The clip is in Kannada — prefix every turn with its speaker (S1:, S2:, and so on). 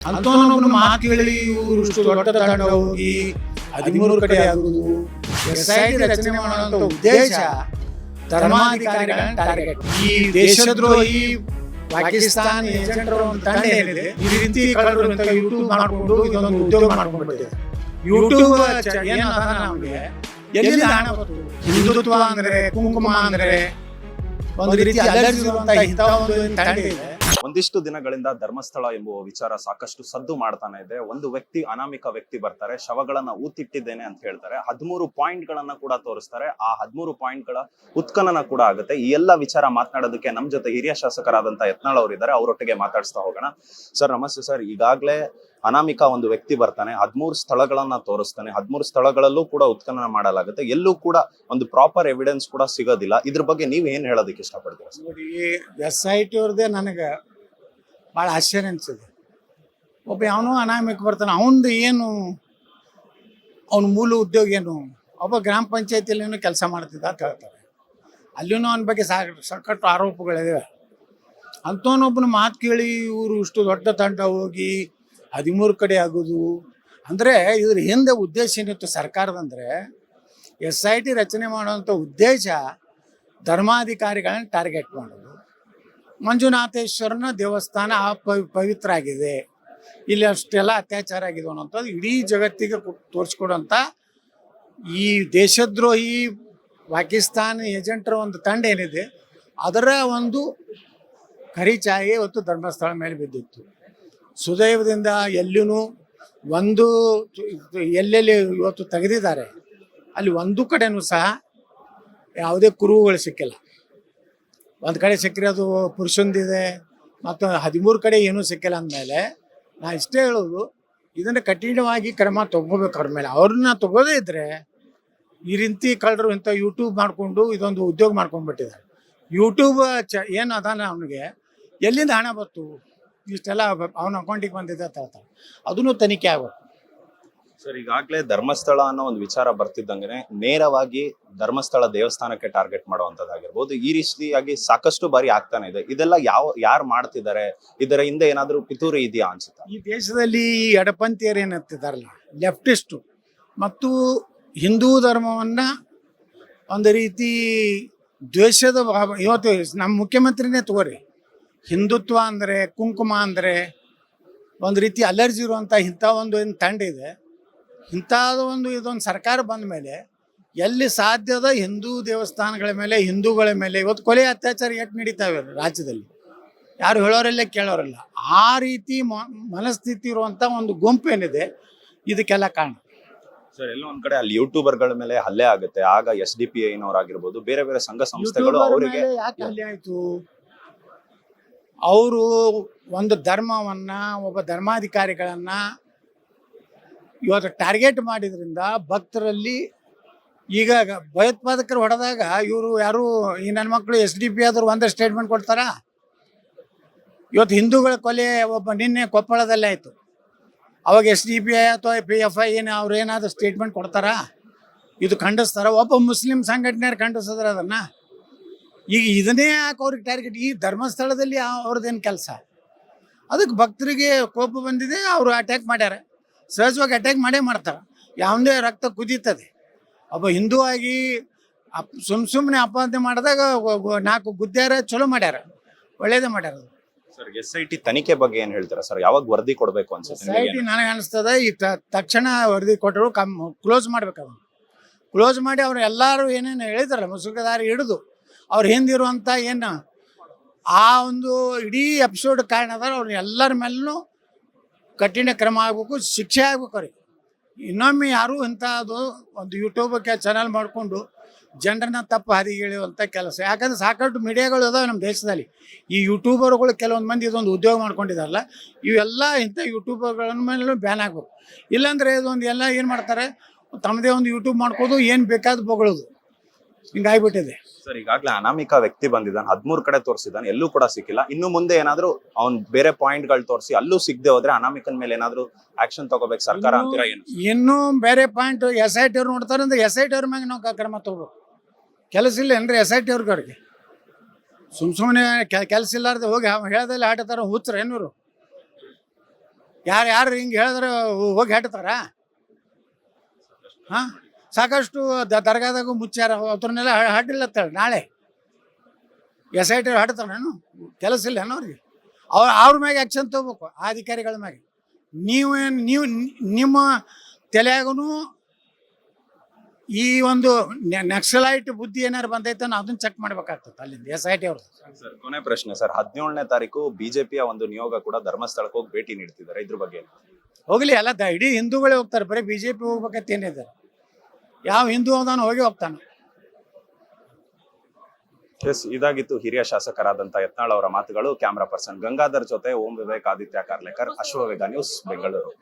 S1: ಅಂತವನೊಬ್ಬನ ಮಾತು ಕೇಳಿ ಇವರು ಇಷ್ಟು ದೊಡ್ಡ ತಂಡ ಹೋಗಿ 13 ಕಡೆ ಆಗುವುದು, SIT ರಚನೆ ಮಾಡುವಂತ ಉದ್ದೇಶ ಧರ್ಮಾಧಿಕಾರಿಗಳನ್ನ ಟಾರ್ಗೆಟ್. ಈ ದೇಶದ್ರೋಹಿ ಪಾಕಿಸ್ತಾನ ಏಜೆಂಟರ ಒಂದು ತಂಡ ಏನಿದೆ, ಈ ರೀತಿ ಕಳ್ಳರು ಯೂಟ್ಯೂಬ್ ಮಾಡ್ಕೊಂಡು ಇದೊಂದು ಉದ್ಯೋಗ ಮಾಡ್ಕೊಂಡ್ಬಿಟ್ಟಿದೆ. ಯೂಟ್ಯೂಬ್ ಏನದ ನಮಗೆ ಎಲ್ಲಿ ಹಣ ಬರ್ತದೆ? ಹಿಂದುತ್ವ ಅಂದ್ರೆ, ಕುಂಕುಮ ಅಂದ್ರೆ ಒಂದು ರೀತಿ ಅಲರ್ಜಿ ಇರುವಂತ ಇಂಥ ಒಂದು ತಂಡ ಇದೆ.
S2: ಒಂದಿಷ್ಟು ದಿನಗಳಿಂದ ಧರ್ಮಸ್ಥಳ ಎಂಬುವ ವಿಚಾರ ಸಾಕಷ್ಟು ಸದ್ದು ಮಾಡ್ತಾನೆ ಇದೆ. ಒಂದು ವ್ಯಕ್ತಿ, ಅನಾಮಿಕ ವ್ಯಕ್ತಿ ಬರ್ತಾರೆ, ಶವಗಳನ್ನ ಊತಿಟ್ಟಿದ್ದೇನೆ ಅಂತ ಹೇಳ್ತಾರೆ. 13 ಪಾಯಿಂಟ್ ಗಳನ್ನ ಕೂಡ ತೋರಿಸ್ತಾರೆ. ಆ 13 ಪಾಯಿಂಟ್ ಗಳ ಉತ್ಖನನ ಕೂಡ ಆಗುತ್ತೆ. ಈ ಎಲ್ಲ ವಿಚಾರ ಮಾತನಾಡೋದಕ್ಕೆ ನಮ್ ಜೊತೆ ಹಿರಿಯ ಶಾಸಕರಾದಂತ ಯತ್ನಾಳ್ ಅವರು ಇದ್ದಾರೆ. ಅವರೊಟ್ಟಿಗೆ ಮಾತಾಡಿಸ್ತಾ ಹೋಗೋಣ. ಸರ್ ನಮಸ್ತೆ ಸರ್. ಈಗಾಗಲೇ ಅನಾಮಿಕ ಒಂದು ವ್ಯಕ್ತಿ ಬರ್ತಾನೆ, 13 ಸ್ಥಳಗಳನ್ನ ತೋರಿಸ್ತಾನೆ. 13 ಸ್ಥಳಗಳಲ್ಲೂ ಕೂಡ ಉತ್ಖನನ ಮಾಡಲಾಗುತ್ತೆ. ಎಲ್ಲೂ ಕೂಡ ಒಂದು ಪ್ರಾಪರ್ ಎವಿಡೆನ್ಸ್ ಕೂಡ ಸಿಗೋದಿಲ್ಲ. ಇದ್ರ ಬಗ್ಗೆ ನೀವ್ ಏನ್ ಹೇಳೋದಕ್ಕೆ ಇಷ್ಟಪಡ್ತೀರಾ?
S1: ನೋಡಿ, SIT ಅವ್ರದ್ದೇ ನನಗೆ ಭಾಳ ಆಶ್ಚರ್ಯ ಅನಿಸಿದೆ. ಒಬ್ಬ ಯಾವನೋ ಅನಾಮಿಕ ಬರ್ತಾನೆ, ಅವನದು ಏನು, ಅವನ ಮೂಲ ಉದ್ಯೋಗ ಏನು? ಒಬ್ಬ ಗ್ರಾಮ ಪಂಚಾಯತಿಯಲ್ಲಿ ಕೆಲಸ ಮಾಡ್ತಿದ್ದ ಅಂತ ಹೇಳ್ತಾರೆ. ಅಲ್ಲಿಯೂ ಅವನ ಬಗ್ಗೆ ಸಾಕಷ್ಟು ಆರೋಪಗಳಿವೆ. ಅಂಥವನೊಬ್ಬನ ಮಾತು ಕೇಳಿ ಇವರು ಇಷ್ಟು ದೊಡ್ಡ ತಂಡ ಹೋಗಿ 13 ಕಡೆ ಆಗೋದು ಅಂದರೆ, ಇದ್ರ ಹಿಂದೆ ಉದ್ದೇಶ ಏನಿತ್ತು ಸರ್ಕಾರದಂದರೆ, SIT ರಚನೆ ಮಾಡುವಂಥ ಉದ್ದೇಶ ಧರ್ಮಾಧಿಕಾರಿಗಳನ್ನ ಟಾರ್ಗೆಟ್ ಮಾಡೋದು. ಮಂಜುನಾಥೇಶ್ವರನ ದೇವಸ್ಥಾನ ಪವಿತ್ರ ಆಗಿದೆ, ಇಲ್ಲಿ ಅಷ್ಟೆಲ್ಲ ಅತ್ಯಾಚಾರ ಆಗಿದೆ ಅನ್ನೋಂಥದ್ದು ಇಡೀ ಜಗತ್ತಿಗೆ ತೋರಿಸ್ಕೊಡುವಂಥ ಈ ದೇಶದ್ರೋಹಿ ಪಾಕಿಸ್ತಾನ ಏಜೆಂಟರ ಒಂದು ತಂಡ ಏನಿದೆ, ಅದರ ಒಂದು ಕರಿಚಾಯಿ ಇವತ್ತು ಧರ್ಮಸ್ಥಳ ಮೇಲೆ ಬಿದ್ದಿತ್ತು. ಸುದೈವದಿಂದ ಎಲ್ಲಿಯೂ ಒಂದು ಎಲ್ಲೆಲ್ಲಿ ಇವತ್ತು ತೆಗೆದಿದ್ದಾರೆ ಅಲ್ಲಿ ಒಂದು ಕಡೆನೂ ಸಹ ಯಾವುದೇ ಕುರುಹುಗಳು ಸಿಕ್ಕಿಲ್ಲ. ಒಂದು ಕಡೆ ಸಿಕ್ಕರೆ ಅದು ಪುರುಷಂದಿದೆ, ಮತ್ತು 13 ಕಡೆ ಏನೂ ಸಿಕ್ಕಿಲ್ಲ ಅಂದಮೇಲೆ ನಾ ಇಷ್ಟೇ ಹೇಳೋದು, ಇದನ್ನು ಕಠಿಣವಾಗಿ ಕ್ರಮ ತಗೋಬೇಕು ಅವ್ರ ಮೇಲೆ. ಅವ್ರನ್ನ ತಗೋದೇ ಇದ್ದರೆ ಈ ರೀತಿ ಕಳ್ಳರು ಇಂಥ ಯೂಟ್ಯೂಬ್ ಮಾಡಿಕೊಂಡು ಇದೊಂದು ಉದ್ಯೋಗ ಮಾಡ್ಕೊಂಡ್ಬಿಟ್ಟಿದ್ದಾರೆ. ಯೂಟ್ಯೂಬ್ ಏನು ಅದಾನ ಅವನಿಗೆ ಎಲ್ಲಿಂದ ಹಣ ಬಂತು, ಇಷ್ಟೆಲ್ಲ ಅವನ ಅಕೌಂಟಿಗೆ ಬಂದಿದೆ ಅಂತ ಹೇಳ್ತಾರೆ. ಅದನ್ನು ತನಿಖೆ ಆಗಬೇಕು
S2: ಸರ್. ಈಗಾಗಲೇ ಧರ್ಮಸ್ಥಳ ಅನ್ನೋ ಒಂದು ವಿಚಾರ ಬರ್ತಿದ್ದಂಗೆ ನೇರವಾಗಿ ಧರ್ಮಸ್ಥಳ ದೇವಸ್ಥಾನಕ್ಕೆ ಟಾರ್ಗೆಟ್ ಮಾಡುವಂತದ್ದಾಗಿರ್ಬೋದು, ಈ ರೀತಿಯಾಗಿ ಸಾಕಷ್ಟು ಬಾರಿ ಆಗ್ತಾನೆ ಇದೆ. ಇದೆಲ್ಲ ಯಾರು ಮಾಡ್ತಿದ್ದಾರೆ? ಇದರ ಹಿಂದೆ ಏನಾದರೂ ಪಿತೂರಿ ಇದೆಯಾ ಅನ್ಸುತ್ತಾ?
S1: ಈ ದೇಶದಲ್ಲಿ ಈ ಎಡಪಂಥೀಯರು ಏನಂತಿದಾರಲ್ಲ, ಲೆಫ್ಟಿಸ್ಟು ಮತ್ತು ಹಿಂದೂ ಧರ್ಮವನ್ನು ಒಂದು ರೀತಿ ದ್ವೇಷದ ಇವತ್ತು ನಮ್ಮ ಮುಖ್ಯಮಂತ್ರಿನೇ ತಗೋರಿ, ಹಿಂದುತ್ವ ಅಂದರೆ, ಕುಂಕುಮ ಅಂದರೆ ಒಂದು ರೀತಿ ಅಲರ್ಜಿ ಇರುವಂಥ ಇಂಥ ಒಂದು ಏನು ತಂಡ ಇದೆ. ಇಂಥದ್ದು ಇದೊಂದು ಸರ್ಕಾರ ಬಂದ ಮೇಲೆ ಎಲ್ಲಿ ಸಾಧ್ಯದ ಹಿಂದೂ ದೇವಸ್ಥಾನಗಳ ಮೇಲೆ, ಹಿಂದೂಗಳ ಮೇಲೆ ಇವತ್ತು ಕೊಲೆ ಅತ್ಯಾಚಾರ ಎಷ್ಟು ನಡೀತಾವೆ ರಾಜ್ಯದಲ್ಲಿ, ಯಾರು ಹೇಳೋರೆಲ್ಲ ಕೇಳೋರಲ್ಲ. ಆ ರೀತಿ ಮನಸ್ಥಿತಿ ಇರುವಂಥ ಒಂದು ಗುಂಪು ಏನಿದೆ, ಇದಕ್ಕೆಲ್ಲ ಕಾರಣ
S2: ಸರ್. ಎಲ್ಲ ಒಂದ್ ಕಡೆ ಅಲ್ಲಿ ಯೂಟ್ಯೂಬರ್ಗಳ ಮೇಲೆ ಹಲ್ಲೆ ಆಗುತ್ತೆ. ಆಗ SDPI ಆಗಿರ್ಬೋದು, ಬೇರೆ ಬೇರೆ ಸಂಘ ಸಂಸ್ಥೆಗಳು ಅವರಿಗೆ
S1: ಯಾಕೆ ಹಲ್ಲೆ ಆಯಿತು? ಅವರು ಒಂದು ಧರ್ಮವನ್ನು, ಒಬ್ಬ ಧರ್ಮಾಧಿಕಾರಿಗಳನ್ನು ಇವತ್ತು ಟಾರ್ಗೆಟ್ ಮಾಡಿದ್ರಿಂದ ಭಕ್ತರಲ್ಲಿ ಈಗ ಭಯೋತ್ಪಾದಕರು ಹೊಡೆದಾಗ ಇವರು ಯಾರು ಈ ನನ್ನ ಮಕ್ಕಳು SDPI ಆದರೂ ಒಂದೇ ಸ್ಟೇಟ್ಮೆಂಟ್ ಕೊಡ್ತಾರಾ? ಇವತ್ತು ಹಿಂದೂಗಳ ಕೊಲೆ ನಿನ್ನೆ ಕೊಪ್ಪಳದಲ್ಲೇ ಆಯಿತು. ಅವಾಗ SDPI ಅಥವಾ PFI ಅವ್ರು ಏನಾದರೂ ಸ್ಟೇಟ್ಮೆಂಟ್ ಕೊಡ್ತಾರಾ? ಇದು ಖಂಡಿಸ್ತಾರ? ಒಬ್ಬ ಮುಸ್ಲಿಂ ಸಂಘಟನೆಯವ್ರು ಖಂಡಿಸಿದ್ರೆ ಅದನ್ನು. ಈಗ ಇದನ್ನೇ ಯಾಕೆ ಅವ್ರಿಗೆ ಟಾರ್ಗೆಟ್? ಈ ಧರ್ಮಸ್ಥಳದಲ್ಲಿ ಅವ್ರದ್ದೇನು ಕೆಲಸ? ಅದಕ್ಕೆ ಭಕ್ತರಿಗೆ ಕೋಪ ಬಂದಿದೆ, ಅವರು ಅಟ್ಯಾಕ್ ಮಾಡ್ಯಾರ. ಸಹಜವಾಗಿ ಅಟ್ಯಾಕ್ ಮಾಡೇ ಮಾಡ್ತಾರೆ. ಯಾವುದೇ ರಕ್ತ ಕುದೀತದೆ. ಒಬ್ಬ ಹಿಂದೂ ಆಗಿ ಸುಮ್ಮನೆ ಅಪಾದನೆ ಮಾಡಿದಾಗ 4 ಗುದ್ದ್ಯಾರ, ಚಲೋ ಮಾಡ್ಯಾರ, ಒಳ್ಳೇದೇ ಮಾಡ್ಯಾರ.
S2: ಸರ್, SIT ತನಿಖೆ ಬಗ್ಗೆ ಏನು ಹೇಳ್ತೀರಾ ಸರ್? ಯಾವಾಗ ವರದಿ ಕೊಡಬೇಕು ಅನ್ಸುತ್ತೆ?
S1: SIT ನನಗೆ ಅನಿಸ್ತದೆ ಈ ತಕ್ಷಣ ವರದಿ ಕೊಟ್ಟರು ಕ್ಲೋಸ್ ಮಾಡ್ಬೇಕು. ಅದನ್ನು ಕ್ಲೋಸ್ ಮಾಡಿ ಅವ್ರು ಎಲ್ಲರೂ ಏನೇನು ಹೇಳಿದಾರಲ್ಲ, ಮುಸುಕದಾರಿ ಹಿಡಿದು ಅವ್ರ ಹಿಂದಿರುವಂಥ ಏನು ಆ ಒಂದು ಇಡೀ ಎಪಿಸೋಡ್ ಕಾರಣ ಅದಾರ, ಅವ್ರು ಎಲ್ಲರ ಮೇಲೂ ಕಠಿಣ ಕ್ರಮ ಆಗಬೇಕು, ಶಿಕ್ಷೆ ಆಗ್ಬೇಕು ಅವ್ರಿಗೆ. ಇನ್ನೊಮ್ಮೆ ಯಾರೂ ಇಂಥದ್ದು ಒಂದು ಯೂಟ್ಯೂಬಕ್ಕೆ ಚಾನಲ್ ಮಾಡಿಕೊಂಡು ಜನರನ್ನ ತಪ್ಪು ಹಾದಿಗೆ ಎಳೆಯುವಂಥ ಕೆಲಸ. ಯಾಕಂದ್ರೆ ಸಾಕಷ್ಟು ಮೀಡಿಯಾಗಳು ಅದಾವೆ ನಮ್ಮ ದೇಶದಲ್ಲಿ. ಈ ಯೂಟ್ಯೂಬರ್ಗಳು ಕೆಲವೊಂದು ಮಂದಿ ಇದೊಂದು ಉದ್ಯೋಗ ಮಾಡ್ಕೊಂಡಿದ್ದಾರಲ್ಲ, ಇವೆಲ್ಲ ಇಂಥ ಯೂಟ್ಯೂಬರ್ಗಳ ಮೇಲೂ ಬ್ಯಾನ್ ಆಗಬೇಕು. ಇಲ್ಲಾಂದರೆ ಇದೊಂದು ಎಲ್ಲ ಏನು ಮಾಡ್ತಾರೆ, ತಮ್ಮದೇ ಒಂದು ಯೂಟ್ಯೂಬ್ ಮಾಡ್ಕೋದು, ಏನು ಬೇಕಾದ ಬೊಗಳೋದು, ಹಿಂಗಾಗ್ಬಿಟ್ಟಿದೆ
S2: ಸರ್. ಈಗಾಗಲೇ ಅನಾಮಿಕ ವ್ಯಕ್ತಿ ಬಂದಿದ್ದಾನೆ, 13 ಕಡೆ ತೋರಿಸಿದ್ದಾನೆ, ಎಲ್ಲೂ ಕೂಡ ಸಿಕ್ಕಿಲ್ಲ. ಇನ್ನು ಮುಂದೆ ಏನಾದ್ರು ಅವ್ನು ಬೇರೆ ಪಾಯಿಂಟ್ಗಳು ತೋರಿಸಿ ಅಲ್ಲೂ ಸಿಗದೆ ಹೋದ್ರೆ ಅನಾಮಿಕನ ಮೇಲೆ ಏನಾದ್ರು ಆಕ್ಷನ್ ತಗೋಬೇಕು ಸರ್ಕಾರ ಅಂತೀರಾ? ಏನು
S1: ಇನ್ನೂ ಬೇರೆ ಪಾಯಿಂಟ್ SIT ಅವ್ರು ನೋಡ್ತಾರೆ ಅಂದ್ರೆ SIT ಅವ್ರ ಮ್ಯಾಗ ನಾವು ಕ್ರಮ ತಗೋಬೇಕು. ಕೆಲಸ ಇಲ್ಲ ಅಂದ್ರೆ SIT ಅವ್ರಿಗೆ ಸುಮ್ಮನೆ ಕೆಲಸ ಇಲ್ಲಾರ್ದೆ ಹೋಗಿ ಹೇಳ್ದಲ್ಲಿ ಆಟತಾರ ಹುಚ್ಚರ ಏನೂರು. ಯಾರು ಹಿಂಗೆ ಹೇಳಿದ್ರೆ ಹೋಗಿ ಹೆಟ್ತಾರ? ಹಾಂ, ಸಾಕಷ್ಟು ದರ್ಗಾದಾಗೂ ಮುಚ್ಚಾರ, ಅವ್ರನ್ನೆಲ್ಲ ಹಡ್ಡಿಲ್ಲತ್ತೇಳಿ ನಾಳೆ SIT ಹಡ್ತಾರೇನು? ಕೆಲಸ ಇಲ್ಲೇನೋ ಅವ್ರಿಗೆ? ಅವ್ರ ಮ್ಯಾಗೆ ಆ್ಯಕ್ಷನ್ ತೊಗೋಬೇಕು, ಆ ಅಧಿಕಾರಿಗಳ ಮ್ಯಾಗೆ. ನೀವು ನಿಮ್ಮ ತಲೆಯಾಗೂ ಈ ಒಂದು ನಕ್ಸಲೈಟ್ ಬುದ್ಧಿ ಏನಾರು ಬಂದೈತೆ ಅದನ್ನ ಚೆಕ್ ಮಾಡ್ಬೇಕಾಗ್ತದೆ ಅಲ್ಲಿಂದ SIT ಅವ್ರದ್ದು.
S2: ಸರ್, ಕೊನೆ ಪ್ರಶ್ನೆ ಸರ್, 17ನೇ ತಾರೀಕು ಬಿಜೆಪಿಯ ಒಂದು ನಿಯೋಗ ಕೂಡ ಧರ್ಮಸ್ಥಳಕ್ಕೆ ಹೋಗಿ ಭೇಟಿ ನೀಡ್ತಿದ್ದಾರೆ, ಇದ್ರ ಬಗ್ಗೆ
S1: ಹೋಗ್ಲಿ, ಎಲ್ಲ ಇಡೀ ಹಿಂದೂಗಳೇ ಹೋಗ್ತಾರೆ, ಬರೀ BJP ಹೋಗ್ಬೇಕಂತ ಏನಿದೆ? ಯಾವ ಹಿಂದೂ ಅವದಾನು ಹೋಗಿ ಹೋಗ್ತಾನೆ.
S2: ಎಸ್, ಇದಾಗಿತ್ತು ಹಿರಿಯ ಶಾಸಕರಾದಂತ ಯತ್ನಾಳ್ ಅವರ ಮಾತುಗಳು. ಕ್ಯಾಮ್ರಾ ಪರ್ಸನ್ ಗಂಗಾಧರ್ ಜೊತೆ ಓಂ ವಿವೇಕ್, ಆದಿತ್ಯ ಕಾರ್ಲೇಕರ್, ಅಶ್ವವೇಗ ನ್ಯೂಸ್, ಬೆಂಗಳೂರು.